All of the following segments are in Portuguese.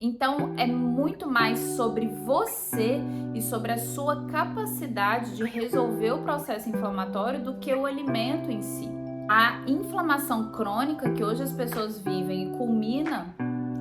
Então, é muito mais sobre você e sobre a sua capacidade de resolver o processo inflamatório do que o alimento em si. A inflamação crônica que hoje as pessoas vivem e culmina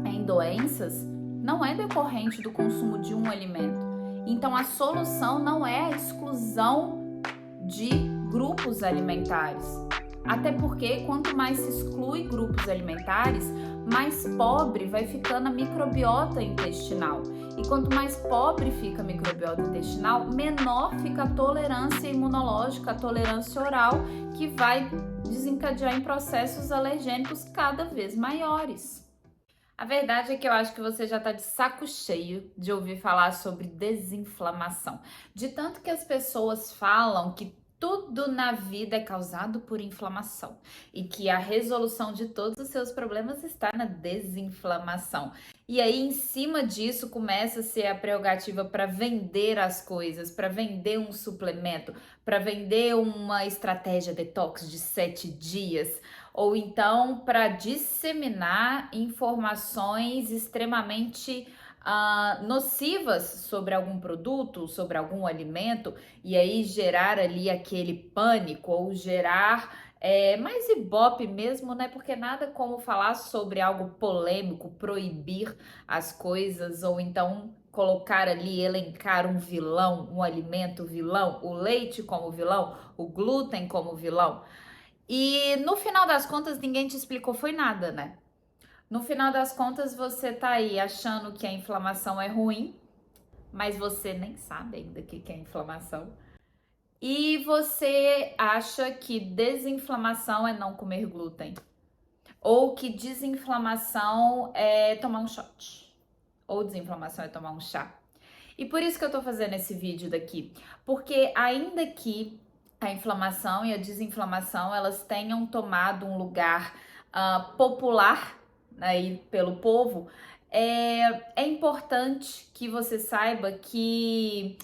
em doenças não é decorrente do consumo de um alimento. Então, a solução não é a exclusão de grupos alimentares. Até porque, quanto mais se exclui grupos alimentares, mais pobre vai ficando a microbiota intestinal. E quanto mais pobre fica a microbiota intestinal, menor fica a tolerância imunológica, a tolerância oral, que vai desencadear em processos alergênicos cada vez maiores. A verdade é que eu acho que você já está de saco cheio de ouvir falar sobre desinflamação. De tanto que as pessoas falam que tudo na vida é causado por inflamação e que a resolução de todos os seus problemas está na desinflamação. E aí, em cima disso, começa a ser a prerrogativa para vender as coisas, para vender um suplemento, para vender uma estratégia detox de 7 dias, ou então para disseminar informações extremamente nocivas sobre algum produto, sobre algum alimento, e aí gerar ali aquele pânico ou gerar mais ibope mesmo, né? Porque nada como falar sobre algo polêmico, proibir as coisas, ou então colocar ali, elencar um vilão, um alimento vilão, o leite como vilão, o glúten como vilão. E no final das contas, ninguém te explicou foi nada, né? No final das contas, você tá aí achando que a inflamação é ruim, mas você nem sabe ainda o que é inflamação. E você acha que desinflamação é não comer glúten. Ou que desinflamação é tomar um shot. Ou desinflamação é tomar um chá. E por isso que eu tô fazendo esse vídeo daqui. Porque ainda que a inflamação e a desinflamação elas tenham tomado um lugar popular aí pelo povo, é importante que você saiba que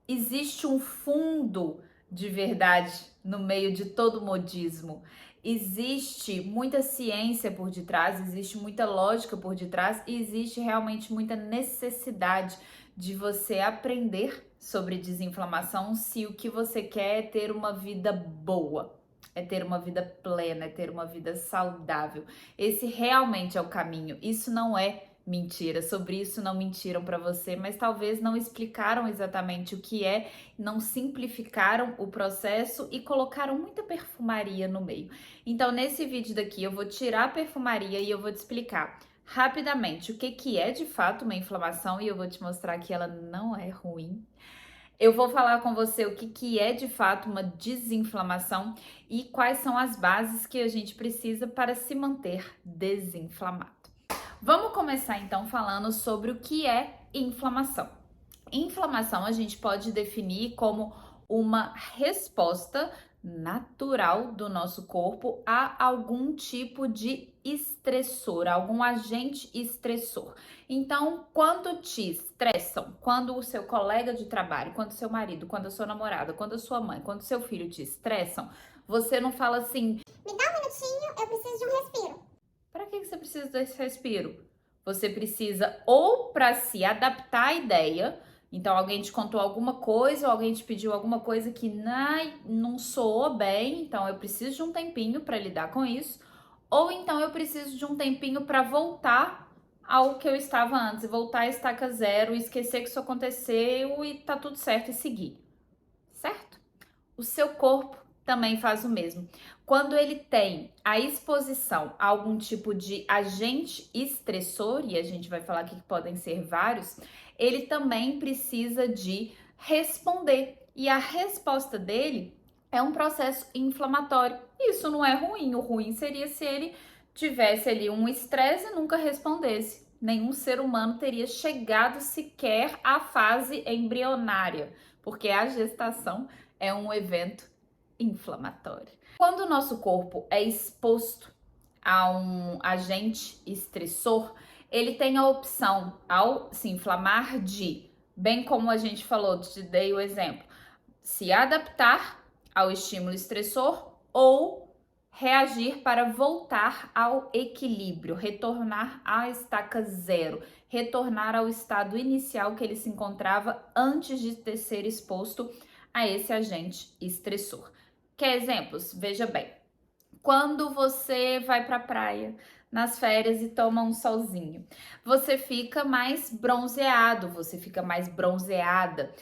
existe um fundo de verdade no meio de todo o modismo. Existe muita ciência por detrás, existe muita lógica por detrás e existe realmente muita necessidade de você aprender sobre desinflamação se o que você quer é ter uma vida boa, é ter uma vida plena, é ter uma vida saudável. Esse realmente é o caminho. Isso não é mentira, sobre isso não mentiram para você, mas talvez não explicaram exatamente o que é, não simplificaram o processo e colocaram muita perfumaria no meio. Então, nesse vídeo daqui, eu vou tirar a perfumaria e eu vou te explicar rapidamente o que é de fato uma inflamação e eu vou te mostrar que ela não é ruim. Eu vou falar com você o que é de fato uma desinflamação e quais são as bases que a gente precisa para se manter desinflamado. Vamos começar então falando sobre o que é inflamação. Inflamação a gente pode definir como uma resposta natural do nosso corpo a algum tipo de estressor, algum agente estressor. Então, quando te estressam, quando o seu colega de trabalho, quando o seu marido, quando a sua namorada, quando a sua mãe, quando o seu filho te estressam, você não fala assim: Me dá um minutinho, eu preciso de um respiro. para que você precisa desse respiro? Você precisa ou para se adaptar à ideia, então alguém te contou alguma coisa, ou alguém te pediu alguma coisa que não soou bem, então eu preciso de um tempinho para lidar com isso, ou então eu preciso de um tempinho para voltar ao que eu estava antes, voltar à estaca zero, esquecer que isso aconteceu e tá tudo certo e seguir, certo? O seu corpo também faz o mesmo. Quando ele tem a exposição a algum tipo de agente estressor, e a gente vai falar aqui que podem ser vários, ele também precisa de responder. E a resposta dele é um processo inflamatório. Isso não é ruim. O ruim seria se ele tivesse ali um estresse e nunca respondesse. Nenhum ser humano teria chegado sequer à fase embrionária, porque a gestação é um evento inflamatório. Quando o nosso corpo é exposto a um agente estressor, ele tem a opção, ao se inflamar, de, bem como a gente falou, te dei o exemplo, se adaptar ao estímulo estressor ou reagir para voltar ao equilíbrio, retornar à estaca zero, retornar ao estado inicial que ele se encontrava antes de ser exposto a esse agente estressor. Quer exemplos? Veja bem, quando você vai para a praia nas férias e toma um solzinho, você fica mais bronzeado, você fica mais bronzeada.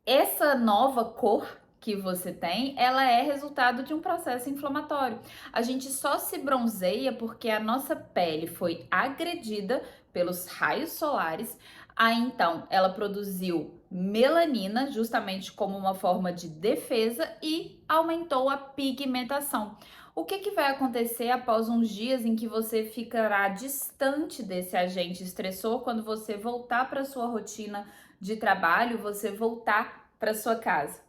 Essa nova cor que você tem, ela é resultado de um processo inflamatório. A gente só se bronzeia porque a nossa pele foi agredida pelos raios solares. Aí então ela produziu melanina, justamente como uma forma de defesa, e aumentou a pigmentação. O que vai acontecer após uns dias em que você ficará distante desse agente estressor, quando você voltar para sua rotina de trabalho, você voltar para sua casa?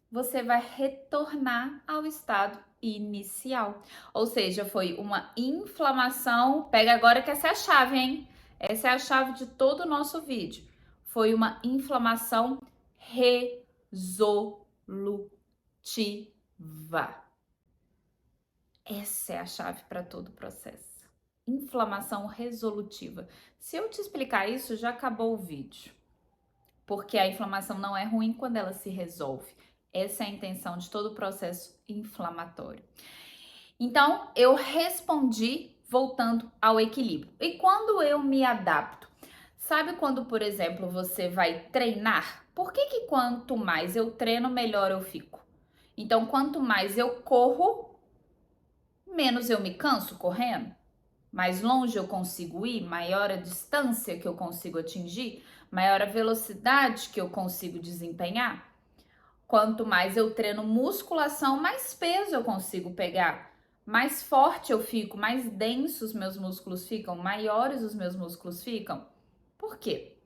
Você vai retornar ao estado inicial. Ou seja, foi uma inflamação. Pega agora que essa é a chave, hein? Essa é a chave de todo o nosso vídeo. Foi uma inflamação resolutiva. Essa é a chave para todo o processo. Inflamação resolutiva. Se eu te explicar isso, já acabou o vídeo. Porque a inflamação não é ruim quando ela se resolve. Essa é a intenção de todo o processo inflamatório. Então, eu respondi voltando ao equilíbrio. E quando eu me adapto? Sabe quando, por exemplo, você vai treinar? Por que quanto mais eu treino, melhor eu fico? Então, quanto mais eu corro, menos eu me canso correndo? Mais longe eu consigo ir? Maior a distância que eu consigo atingir? Maior a velocidade que eu consigo desempenhar? Quanto mais eu treino musculação, mais peso eu consigo pegar. Mais forte eu fico, mais densos meus músculos ficam, maiores os meus músculos ficam. Por quê?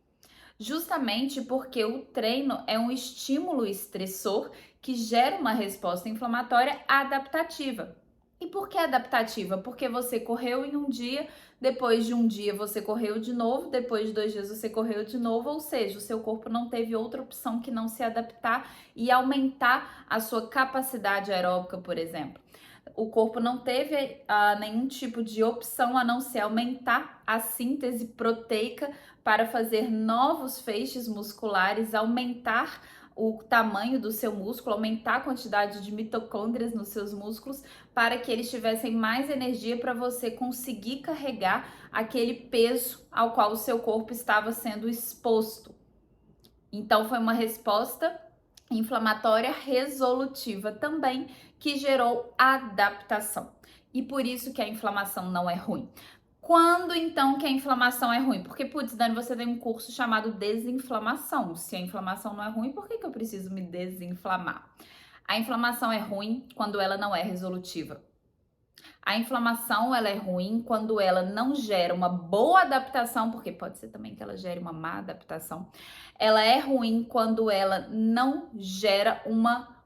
Justamente porque o treino é um estímulo estressor que gera uma resposta inflamatória adaptativa. E por que adaptativa? Porque você correu em um dia, depois de um dia você correu de novo, depois de 2 dias você correu de novo, ou seja, o seu corpo não teve outra opção que não se adaptar e aumentar a sua capacidade aeróbica, por exemplo. O corpo não teve nenhum tipo de opção a não ser aumentar a síntese proteica para fazer novos feixes musculares, aumentar o tamanho do seu músculo, aumentar a quantidade de mitocôndrias nos seus músculos para que eles tivessem mais energia para você conseguir carregar aquele peso ao qual o seu corpo estava sendo exposto. Então foi uma resposta inflamatória resolutiva também que gerou adaptação. E por isso que a inflamação não é ruim. Quando então que a inflamação é ruim? Porque, putz, Dani, você tem um curso chamado desinflamação. Se a inflamação não é ruim, por que eu preciso me desinflamar? A inflamação é ruim quando ela não é resolutiva. A inflamação, ela é ruim quando ela não gera uma boa adaptação, porque pode ser também que ela gere uma má adaptação. Ela é ruim quando ela não gera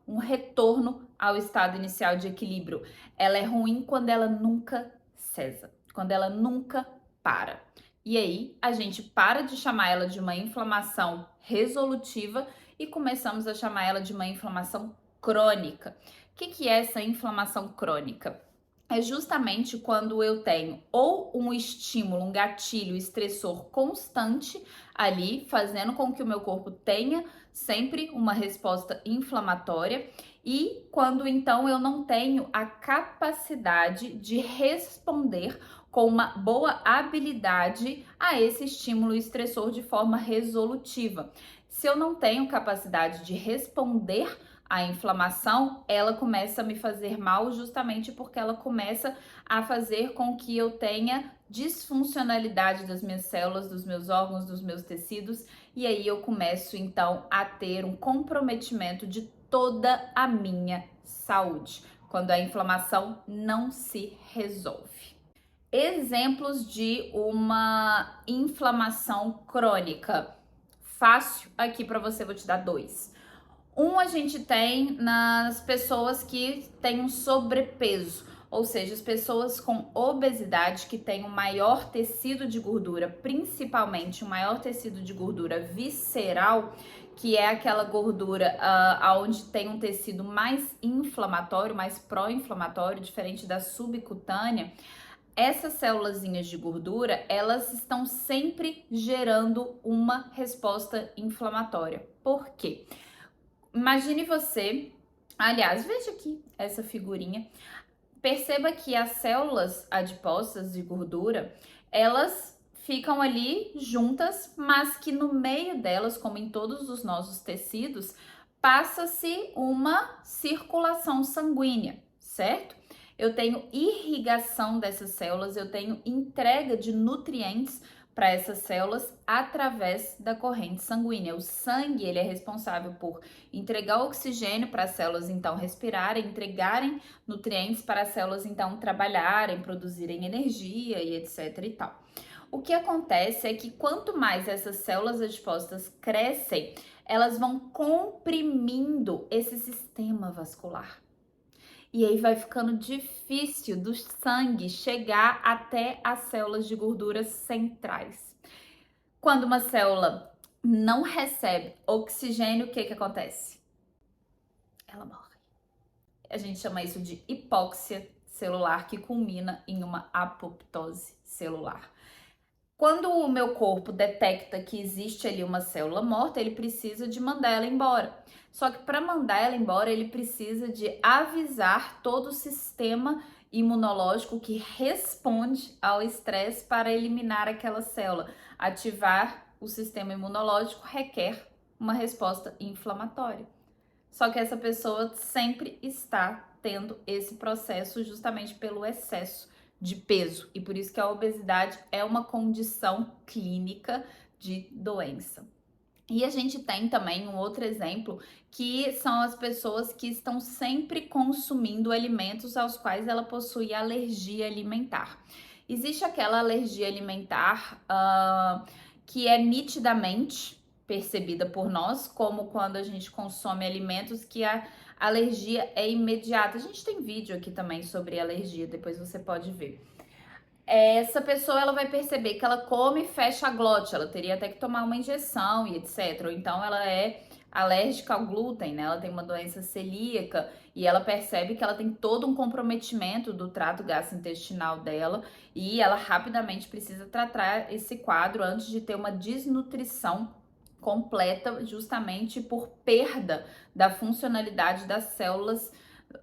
um retorno ao estado inicial de equilíbrio. Ela é ruim quando ela nunca cessa, quando ela nunca para. E aí, a gente para de chamar ela de uma inflamação resolutiva e começamos a chamar ela de uma inflamação crônica. O que é essa inflamação crônica? É justamente quando eu tenho ou um estímulo, um gatilho estressor constante ali, fazendo com que o meu corpo tenha sempre uma resposta inflamatória, e quando então eu não tenho a capacidade de responder com uma boa habilidade a esse estímulo estressor de forma resolutiva. Se eu não tenho capacidade de responder a inflamação, ela começa a me fazer mal justamente porque ela começa a fazer com que eu tenha disfuncionalidade das minhas células, dos meus órgãos, dos meus tecidos, e aí eu começo então a ter um comprometimento de toda a minha saúde, quando a inflamação não se resolve. Exemplos de uma inflamação crônica. Fácil aqui para você, vou te dar 2. A gente tem nas pessoas que têm um sobrepeso, ou seja, as pessoas com obesidade que têm um maior tecido de gordura, principalmente um maior tecido de gordura visceral, que é aquela gordura onde tem um tecido mais inflamatório, mais pró-inflamatório, diferente da subcutânea. essas célulazinhas de gordura, elas estão sempre gerando uma resposta inflamatória. Por quê? Imagine você, aliás, veja aqui essa figurinha. Perceba que as células adiposas de gordura, elas ficam ali juntas, mas que no meio delas, como em todos os nossos tecidos, passa-se uma circulação sanguínea, certo? Eu tenho irrigação dessas células, eu tenho entrega de nutrientes para essas células através da corrente sanguínea. O sangue, ele é responsável por entregar oxigênio para as células então respirarem, entregarem nutrientes para as células então trabalharem, produzirem energia e etc e tal. O que acontece é que quanto mais essas células adiposas crescem, elas vão comprimindo esse sistema vascular. E aí vai ficando difícil do sangue chegar até as células de gordura centrais. Quando uma célula não recebe oxigênio, o que acontece? Ela morre. A gente chama isso de hipóxia celular, que culmina em uma apoptose celular. Quando o meu corpo detecta que existe ali uma célula morta, ele precisa de mandar ela embora. Só que para mandar ela embora, ele precisa de avisar todo o sistema imunológico que responde ao estresse para eliminar aquela célula. Ativar o sistema imunológico requer uma resposta inflamatória. Só que essa pessoa sempre está tendo esse processo justamente pelo excesso de peso, e por isso que a obesidade é uma condição clínica de doença. E a gente tem também um outro exemplo, que são as pessoas que estão sempre consumindo alimentos aos quais ela possui alergia alimentar. Existe aquela alergia alimentar que é nitidamente percebida por nós, como quando a gente consome alimentos que a alergia é imediata. A gente tem vídeo aqui também sobre alergia, depois você pode ver. Essa pessoa, ela vai perceber que ela come e fecha a glote, ela teria até que tomar uma injeção e etc. Ou então ela é alérgica ao glúten, né? Ela tem uma doença celíaca e ela percebe que ela tem todo um comprometimento do trato gastrointestinal dela e ela rapidamente precisa tratar esse quadro antes de ter uma desnutrição completa, justamente por perda da funcionalidade das células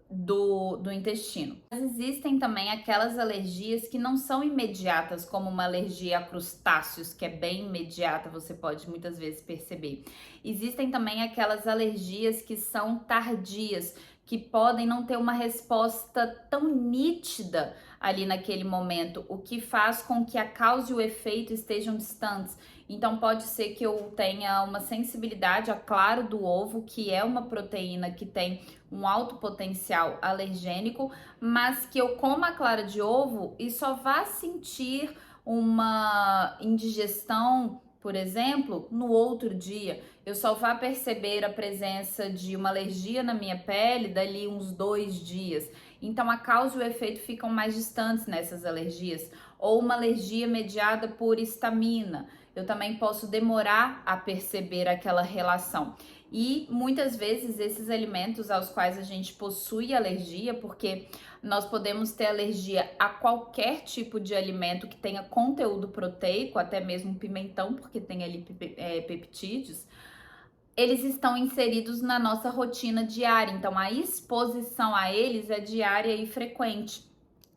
do intestino. Mas existem também aquelas alergias que não são imediatas, como uma alergia a crustáceos, que é bem imediata, você pode muitas vezes perceber. Existem também aquelas alergias que são tardias, que podem não ter uma resposta tão nítida ali naquele momento, o que faz com que a causa e o efeito estejam distantes. Então pode ser que eu tenha uma sensibilidade a claro do ovo, que é uma proteína que tem um alto potencial alergênico, mas que eu coma a clara de ovo e só vá sentir uma indigestão, por exemplo, no outro dia. Eu só vá perceber a presença de uma alergia na minha pele dali uns 2 dias. Então a causa e o efeito ficam mais distantes nessas alergias. Ou uma alergia mediada por histamina. Eu também posso demorar a perceber aquela relação. E muitas vezes esses alimentos aos quais a gente possui alergia, porque nós podemos ter alergia a qualquer tipo de alimento que tenha conteúdo proteico, até mesmo pimentão, porque tem ali peptídeos, eles estão inseridos na nossa rotina diária. Então a exposição a eles é diária e frequente,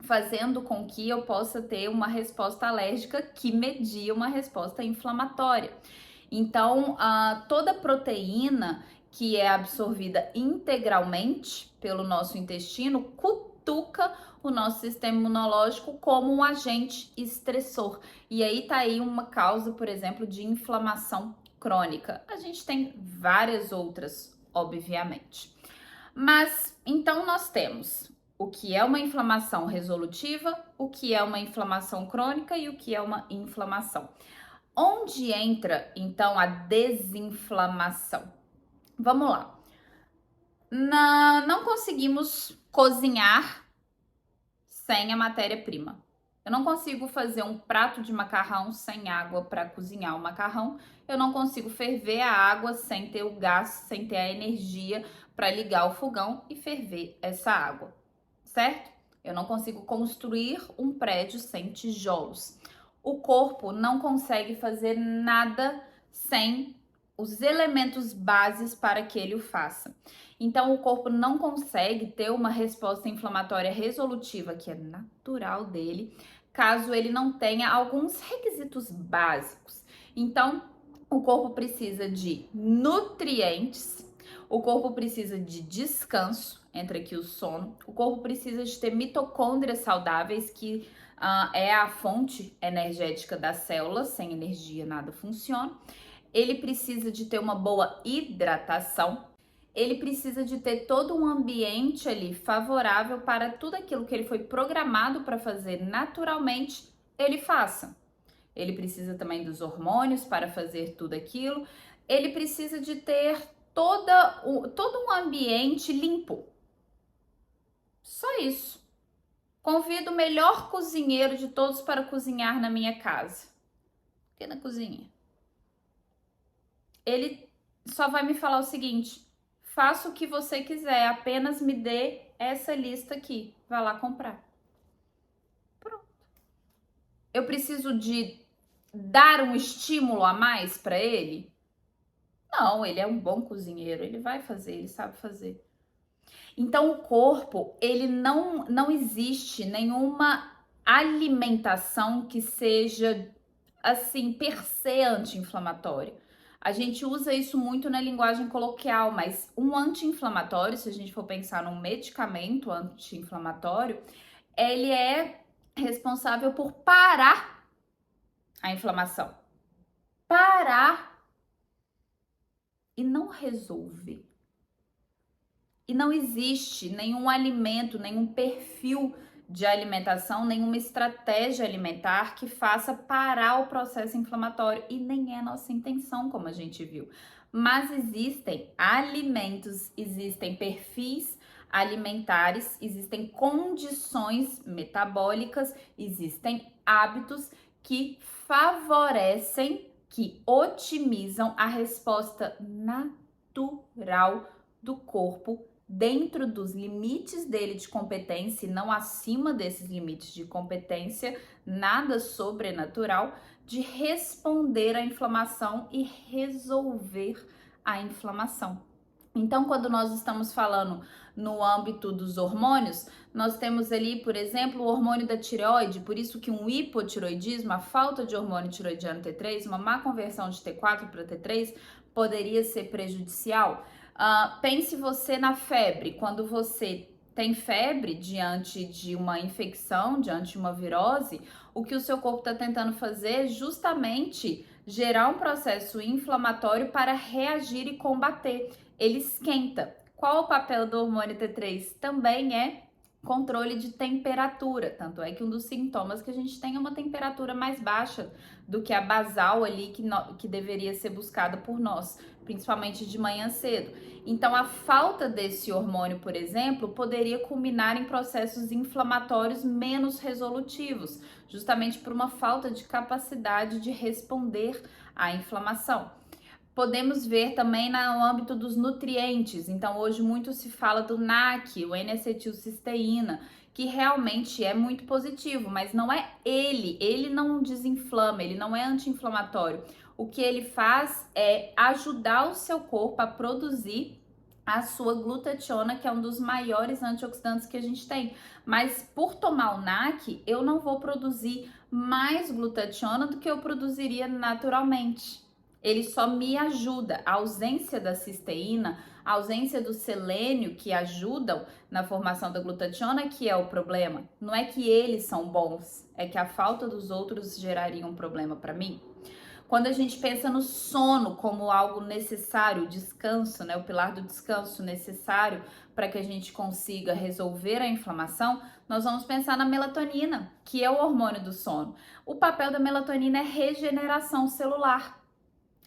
fazendo com que eu possa ter uma resposta alérgica que media uma resposta inflamatória. Então, toda proteína que é absorvida integralmente pelo nosso intestino cutuca o nosso sistema imunológico como um agente estressor. E aí tá aí uma causa, por exemplo, de inflamação crônica. A gente tem várias outras, obviamente. Mas, então nós temos o que é uma inflamação resolutiva, o que é uma inflamação crônica e o que é uma inflamação. Onde entra, então, a desinflamação? Vamos lá. Não conseguimos cozinhar sem a matéria-prima. Eu não consigo fazer um prato de macarrão sem água para cozinhar o macarrão. Eu não consigo ferver a água sem ter o gás, sem ter a energia para ligar o fogão e ferver essa água, certo? Eu não consigo construir um prédio sem tijolos. O corpo não consegue fazer nada sem os elementos bases para que ele o faça. Então, o corpo não consegue ter uma resposta inflamatória resolutiva, que é natural dele, caso ele não tenha alguns requisitos básicos. Então, o corpo precisa de nutrientes, o corpo precisa de descanso, entra aqui o sono, o corpo precisa de ter mitocôndrias saudáveis, que é a fonte energética das células, sem energia nada funciona. Ele precisa de ter uma boa hidratação, ele precisa de ter todo um ambiente ali favorável para tudo aquilo que ele foi programado para fazer naturalmente, ele faça. Ele precisa também dos hormônios para fazer tudo aquilo, ele precisa de ter todo um ambiente limpo. Só isso. Convido o melhor cozinheiro de todos para cozinhar na minha casa. Aqui na cozinha. Ele só vai me falar o seguinte: faça o que você quiser, apenas me dê essa lista aqui. Vai lá comprar. Pronto. Eu preciso de dar um estímulo a mais para ele? Não, ele é um bom cozinheiro, ele vai fazer, ele sabe fazer. Então, o corpo, ele não existe nenhuma alimentação que seja, assim, per se anti-inflamatória. A gente usa isso muito na linguagem coloquial, mas um anti-inflamatório, se a gente for pensar num medicamento anti-inflamatório, ele é responsável por parar a inflamação. Parar e não resolver. E não existe nenhum alimento, nenhum perfil de alimentação, nenhuma estratégia alimentar que faça parar o processo inflamatório. E nem é nossa intenção, como a gente viu. Mas existem alimentos, existem perfis alimentares, existem condições metabólicas, existem hábitos que favorecem, que otimizam a resposta natural do corpo dentro dos limites dele de competência e não acima desses limites de competência, nada sobrenatural, de responder à inflamação e resolver a inflamação. Então, quando nós estamos falando no âmbito dos hormônios, nós temos ali, por exemplo, o hormônio da tireoide, por isso que um hipotiroidismo, a falta de hormônio tiroidiano T3, uma má conversão de T4 para T3, poderia ser prejudicial. Pense você na febre. Quando você tem febre diante de uma infecção, diante de uma virose, o que o seu corpo está tentando fazer é justamente gerar um processo inflamatório para reagir e combater. Ele esquenta. Qual o papel do hormônio T3? Também é controle de temperatura, tanto é que um dos sintomas que a gente tem é uma temperatura mais baixa do que a basal ali que deveria ser buscada por nós, principalmente de manhã cedo. Então, a falta desse hormônio, por exemplo, poderia culminar em processos inflamatórios menos resolutivos, justamente por uma falta de capacidade de responder à inflamação. Podemos ver também no âmbito dos nutrientes. Então, hoje muito se fala do NAC, o N-acetilcisteína, que realmente é muito positivo, mas não é ele não desinflama, ele não é anti-inflamatório. O que ele faz é ajudar o seu corpo a produzir a sua glutationa, que é um dos maiores antioxidantes que a gente tem. Mas por tomar o NAC, eu não vou produzir mais glutationa do que eu produziria naturalmente. Ele só me ajuda. A ausência da cisteína, a ausência do selênio, que ajudam na formação da glutationa, que é o problema. Não é que eles são bons, é que a falta dos outros geraria um problema para mim. Quando a gente pensa no sono como algo necessário, o descanso, né, o pilar do descanso necessário para que a gente consiga resolver a inflamação, nós vamos pensar na melatonina, que é o hormônio do sono. O papel da melatonina é regeneração celular.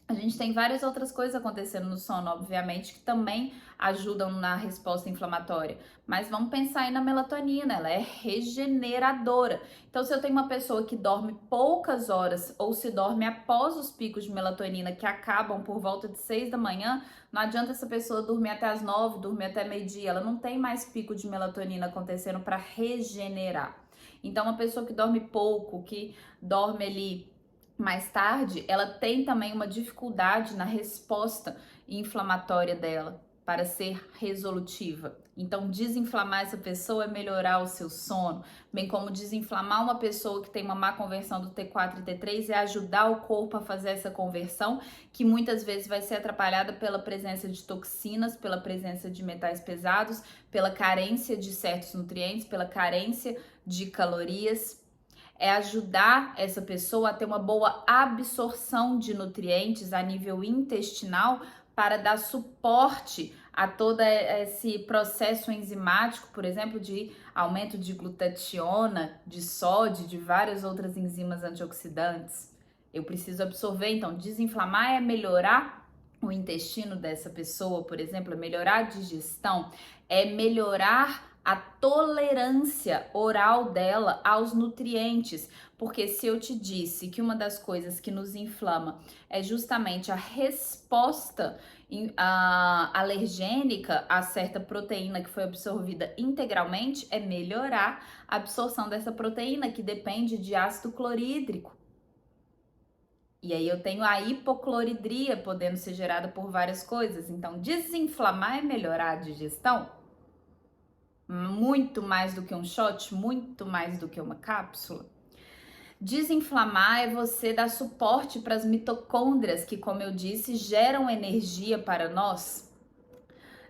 A gente tem várias outras coisas acontecendo no sono, obviamente, que também ajudam na resposta inflamatória. Mas vamos pensar aí na melatonina, ela é regeneradora. Então, se eu tenho uma pessoa que dorme poucas horas ou se dorme após os picos de melatonina que acabam por volta de 6 da manhã, não adianta essa pessoa dormir até as 9, dormir até meio-dia, ela não tem mais pico de melatonina acontecendo para regenerar. Então, uma pessoa que dorme pouco, que dorme ali mais tarde, ela tem também uma dificuldade na resposta inflamatória dela para ser resolutiva. Então, desinflamar essa pessoa é melhorar o seu sono, bem como desinflamar uma pessoa que tem uma má conversão do T4 e T3 é ajudar o corpo a fazer essa conversão, que muitas vezes vai ser atrapalhada pela presença de toxinas, pela presença de metais pesados, pela carência de certos nutrientes, pela carência de calorias. É ajudar essa pessoa a ter uma boa absorção de nutrientes a nível intestinal para dar suporte a todo esse processo enzimático, por exemplo, de aumento de glutationa, de sódio, de várias outras enzimas antioxidantes. Eu preciso absorver, então desinflamar é melhorar o intestino dessa pessoa, por exemplo, é melhorar a digestão, é melhorar a tolerância oral dela aos nutrientes, porque se eu te disse que uma das coisas que nos inflama é justamente a resposta alergênica a certa proteína que foi absorvida integralmente, é melhorar a absorção dessa proteína que depende de ácido clorídrico. E aí eu tenho a hipocloridria podendo ser gerada por várias coisas. Então, desinflamar é melhorar a digestão? Muito mais do que um shot, muito mais do que uma cápsula. Desinflamar é você dar suporte para as mitocôndrias que, como eu disse, geram energia para nós.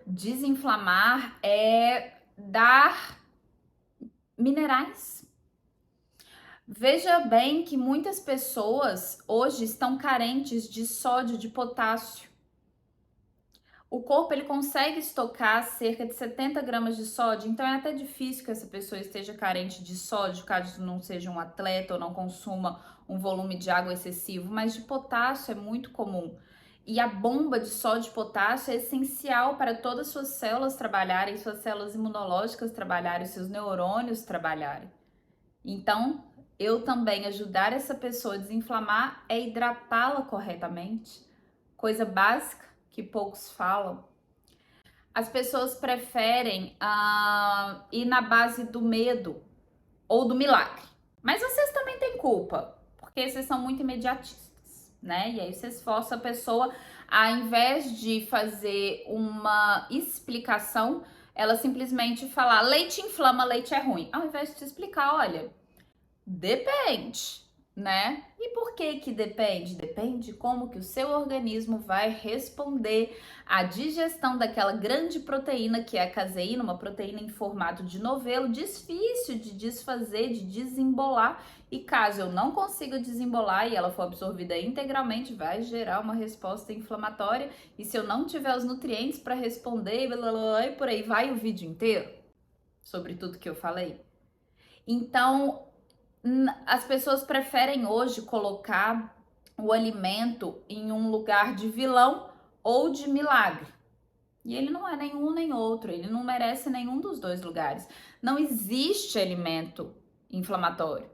Desinflamar é dar minerais. Veja bem que muitas pessoas hoje estão carentes de sódio, de potássio. O corpo ele consegue estocar cerca de 70 gramas de sódio, então é até difícil que essa pessoa esteja carente de sódio, caso não seja um atleta ou não consuma um volume de água excessivo, mas de potássio é muito comum. E a bomba de sódio e potássio é essencial para todas as suas células trabalharem, suas células imunológicas trabalharem, seus neurônios trabalharem. Então, eu também ajudar essa pessoa a desinflamar é hidratá-la corretamente, coisa básica que poucos falam. As pessoas preferem ir na base do medo ou do milagre. Mas vocês também têm culpa, porque vocês são muito imediatistas, né? E aí vocês forçam a pessoa, ao invés de fazer uma explicação, ela simplesmente falar leite inflama, leite é ruim. Ao invés de te explicar, olha, depende, né? E por que que depende? Depende como que o seu organismo vai responder à digestão daquela grande proteína que é a caseína, uma proteína em formato de novelo, difícil de desfazer, de desembolar. E caso eu não consiga desembolar e ela for absorvida integralmente, vai gerar uma resposta inflamatória. E se eu não tiver os nutrientes para responder, blá, blá, blá, e por aí vai o vídeo inteiro sobre tudo que eu falei. Então, as pessoas preferem hoje colocar o alimento em um lugar de vilão ou de milagre. E ele não é nenhum nem outro, ele não merece nenhum dos dois lugares. Não existe alimento inflamatório.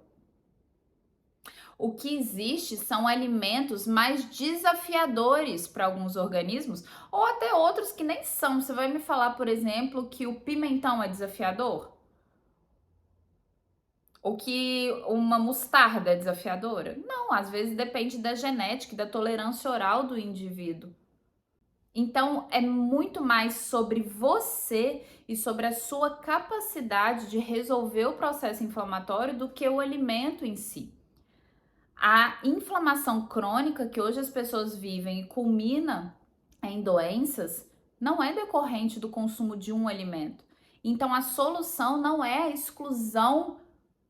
O que existe são alimentos mais desafiadores para alguns organismos ou até outros que nem são. Você vai me falar, por exemplo, que o pimentão é desafiador? Ou que uma mostarda é desafiadora? Não, às vezes depende da genética e da tolerância oral do indivíduo. Então, é muito mais sobre você e sobre a sua capacidade de resolver o processo inflamatório do que o alimento em si. A inflamação crônica que hoje as pessoas vivem e culmina em doenças não é decorrente do consumo de um alimento. Então, a solução não é a exclusão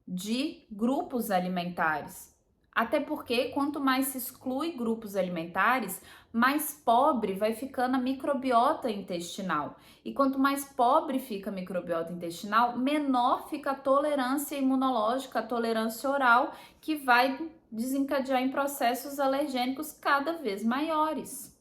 de grupos alimentares. Até porque quanto mais se exclui grupos alimentares, mais pobre vai ficando a microbiota intestinal. E quanto mais pobre fica a microbiota intestinal, menor fica a tolerância imunológica, a tolerância oral, que vai desencadear em processos alergênicos cada vez maiores.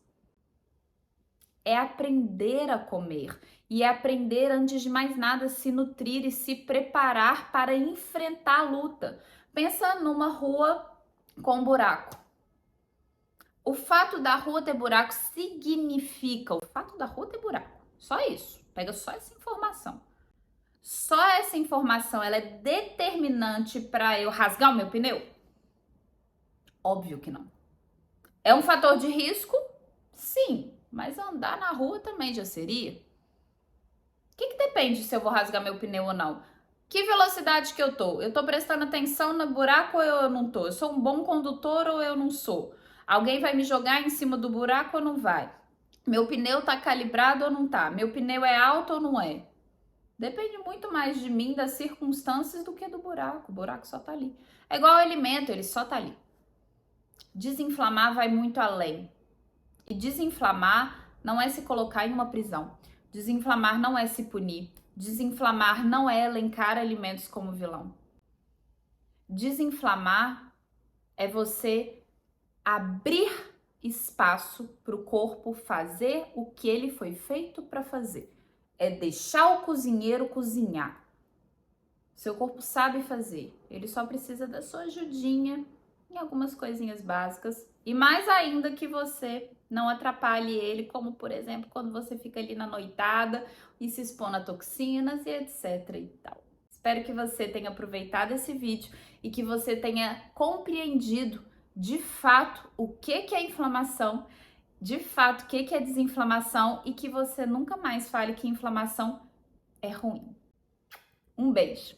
É aprender a comer e é aprender, antes de mais nada, se nutrir e se preparar para enfrentar a luta. Pensa numa rua com buraco. O fato da rua ter buraco significa o fato da rua ter buraco. Só isso. Pega só essa informação. Só essa informação, ela é determinante para eu rasgar o meu pneu? Óbvio que não. É um fator de risco? Sim, mas andar na rua também já seria. O que depende se eu vou rasgar meu pneu ou não? Que velocidade que eu tô? Eu tô prestando atenção no buraco ou eu não tô? Eu sou um bom condutor ou eu não sou? Alguém vai me jogar em cima do buraco ou não vai? Meu pneu tá calibrado ou não tá? Meu pneu é alto ou não é? Depende muito mais de mim, das circunstâncias, do que do buraco. O buraco só tá ali. É igual ao alimento, ele só tá ali. Desinflamar vai muito além. E desinflamar não é se colocar em uma prisão. Desinflamar não é se punir. Desinflamar não é elencar alimentos como vilão. Desinflamar é você abrir espaço para o corpo fazer o que ele foi feito para fazer. É deixar o cozinheiro cozinhar. Seu corpo sabe fazer. Ele só precisa da sua ajudinha em algumas coisinhas básicas. E mais ainda que você não atrapalhe ele, como por exemplo, quando você fica ali na noitada e se expondo a toxinas e etc e tal. Espero que você tenha aproveitado esse vídeo e que você tenha compreendido de fato o que é inflamação, de fato o que é desinflamação e que você nunca mais fale que inflamação é ruim. Um beijo!